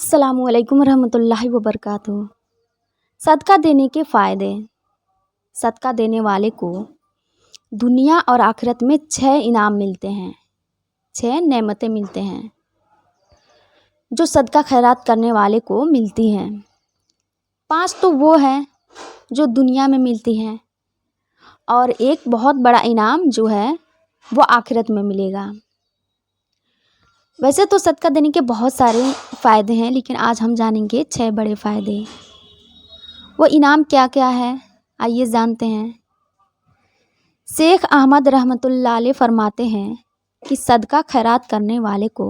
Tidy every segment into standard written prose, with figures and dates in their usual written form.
अस्सलामु अलैकुम रहमतुल्लाहि वबरकातुहू। सदका देने के फ़ायदे। सदका देने वाले को दुनिया और आखिरत में 6 इनाम मिलते हैं, 6 नेमतें मिलते हैं जो सदका खैरात करने वाले को मिलती हैं। 5 तो वो हैं जो दुनिया में मिलती हैं और एक बहुत बड़ा इनाम जो है वो आखिरत में मिलेगा। वैसे तो सदका देने के बहुत सारे फ़ायदे हैं, लेकिन आज हम जानेंगे 6 बड़े फ़ायदे। वो इनाम क्या क्या है, आइए जानते हैं। शेख अहमद रहमतुल्लाह अलैह फरमाते हैं कि सदका खैरात करने वाले को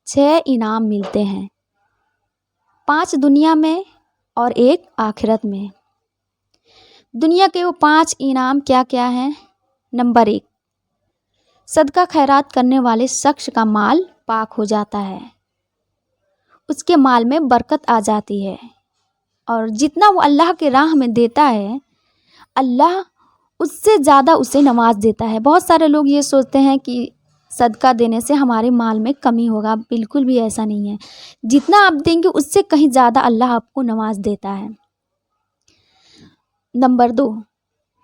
6 इनाम मिलते हैं, 5 दुनिया में और 1 आखिरत में। दुनिया के वो 5 इनाम क्या क्या हैं। नंबर 1, सदका खैरात करने वाले शख्स का माल पाक हो जाता है, उसके माल में बरकत आ जाती है और जितना वो अल्लाह के राह में देता है अल्लाह उससे ज़्यादा उसे नवाज देता है। बहुत सारे लोग ये सोचते हैं कि सदका देने से हमारे माल में कमी होगा, बिल्कुल भी ऐसा नहीं है। जितना आप देंगे उससे कहीं ज़्यादा अल्लाह आपको नवाज देता है। नंबर 2,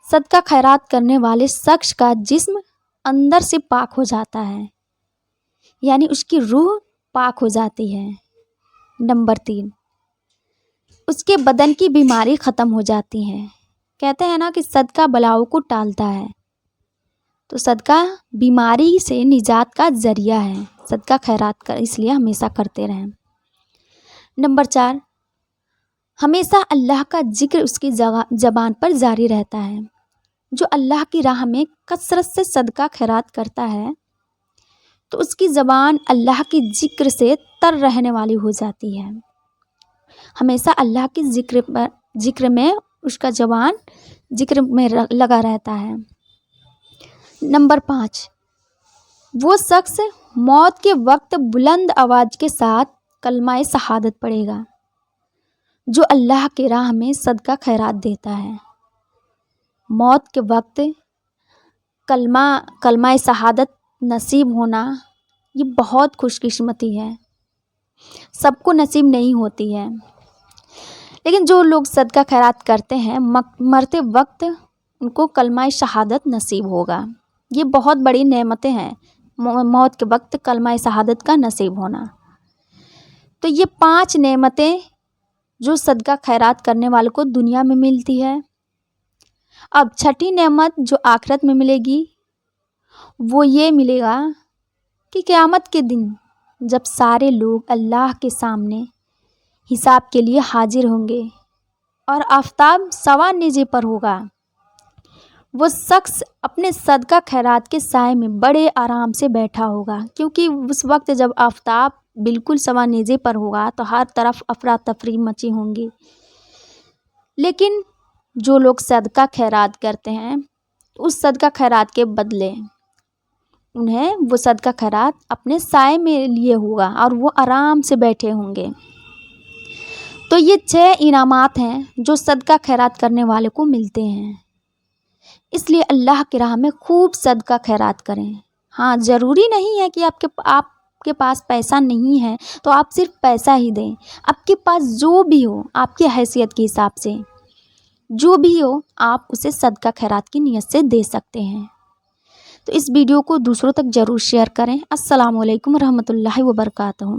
सदका खैरात करने वाले शख्स का जिस्म अंदर से पाक हो जाता है, यानी उसकी रूह पाक हो जाती है। नंबर 3, उसके बदन की बीमारी ख़त्म हो जाती है। कहते हैं ना कि सदका बलाओं को टालता है, तो सदका बीमारी से निजात का ज़रिया है। सदका खैरात कर इसलिए हमेशा करते रहें। नंबर 4, हमेशा अल्लाह का जिक्र उसकी ज़बान पर जारी रहता है। जो अल्लाह की राह में कसरत से सदका खैरात करता है तो उसकी ज़बान अल्लाह की जिक्र से तर रहने वाली हो जाती है। हमेशा अल्लाह की जिक्र में उसका ज़बान जिक्र में लगा रहता है। नंबर 5, वो शख्स मौत के वक्त बुलंद आवाज़ के साथ कलमा शहादत पढ़ेगा जो अल्लाह के राह में सदका खैरात देता है। मौत के वक्त कलमा शहादत नसीब होना ये बहुत खुशकिस्मती है, सबको नसीब नहीं होती है। लेकिन जो लोग सदका खैरात करते हैं मरते वक्त उनको कलमा शहादत नसीब होगा। ये बहुत बड़ी नेमतें हैं, मौत के वक्त कलमा शहादत का नसीब होना। तो ये 5 नेमतें जो सदका खैरात करने वालों को दुनिया में मिलती है। अब छठी नेमत जो आखिरत में मिलेगी वो ये मिलेगा कि क़यामत के दिन जब सारे लोग अल्लाह के सामने हिसाब के लिए हाजिर होंगे और आफताब सवा नेज़े पर होगा, वो शख्स अपने सदका खैरात के साए में बड़े आराम से बैठा होगा, क्योंकि उस वक्त जब आफताब बिल्कुल सवा नेज़े पर होगा तो हर तरफ अफरा तफरी मची होंगी। लेकिन जो लोग सदका खैरात करते हैं उस सदका खैरात के बदले उन्हें वो सदका खैरात अपने साए में लिए होगा और वो आराम से बैठे होंगे। तो ये 6 इनामात हैं जो सदका खैरात करने वाले को मिलते हैं। इसलिए अल्लाह की राह में खूब सदका खैरात करें। हाँ, ज़रूरी नहीं है कि आपके पास पैसा नहीं है तो आप सिर्फ पैसा ही दें। आपके पास जो भी हो, आपकी हैसियत के हिसाब से जो भी हो, आप उसे सदका खैरात की नीयत से दे सकते हैं। तो इस वीडियो को दूसरों तक ज़रूर शेयर करें। अस्सलामु अलैकुम रहमतुल्लाहि व बरकातहू।